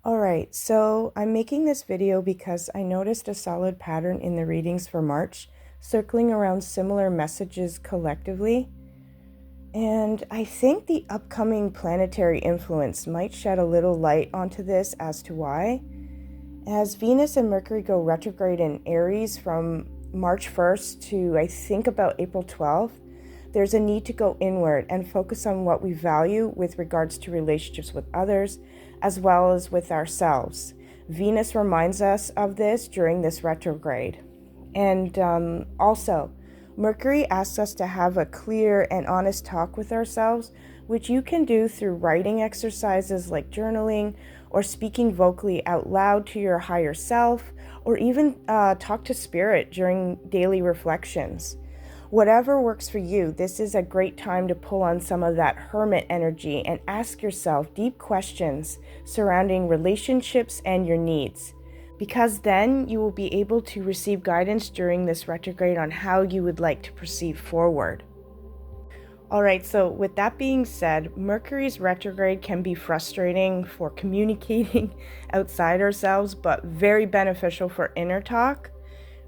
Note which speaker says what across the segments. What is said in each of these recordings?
Speaker 1: Alright, so I'm making this video because I noticed a solid pattern in the readings for March, circling around similar messages collectively. And I think the upcoming planetary influence might shed a little light onto this as to why. As Venus and Mercury go retrograde in Aries from March 1st to I think about April 12th, there's a need to go inward and focus on what we value with regards to relationships with others, as well as with ourselves. Venus reminds us of this during this retrograde. And also, Mercury asks us to have a clear and honest talk with ourselves, which you can do through writing exercises like journaling or speaking vocally out loud to your higher self, or even talk to spirit during daily reflections. Whatever works for you, this is a great time to pull on some of that hermit energy and ask yourself deep questions surrounding relationships and your needs. Because then you will be able to receive guidance during this retrograde on how you would like to proceed forward. Alright, so with that being said, Mercury's retrograde can be frustrating for communicating outside ourselves, but very beneficial for inner talk.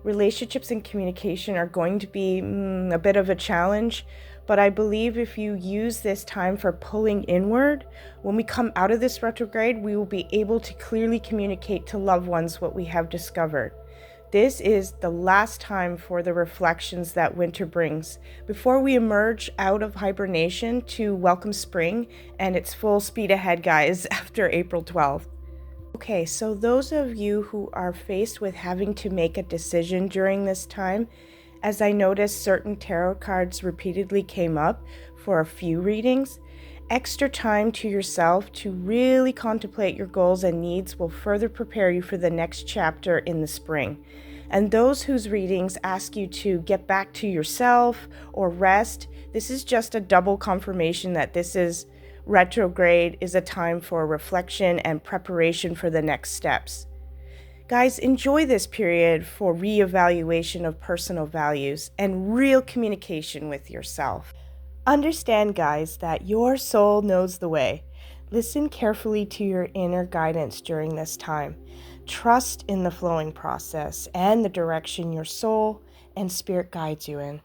Speaker 1: Relationships and communication are going to be a bit of a challenge, but I believe if you use this time for pulling inward, when we come out of this retrograde, we will be able to clearly communicate to loved ones what we have discovered. This is the last time for the reflections that winter brings before we emerge out of hibernation to welcome spring, and it's full speed ahead, guys, after April 12th. Okay, so those of you who are faced with having to make a decision during this time, as I noticed certain tarot cards repeatedly came up for a few readings, extra time to yourself to really contemplate your goals and needs will further prepare you for the next chapter in the spring. And those whose readings ask you to get back to yourself or rest, this is just a double confirmation that this is retrograde is a time for reflection and preparation for the next steps. Guys, enjoy this period for reevaluation of personal values and real communication with yourself. Understand, guys, that your soul knows the way. Listen carefully to your inner guidance during this time. Trust in the flowing process and the direction your soul and spirit guides you in.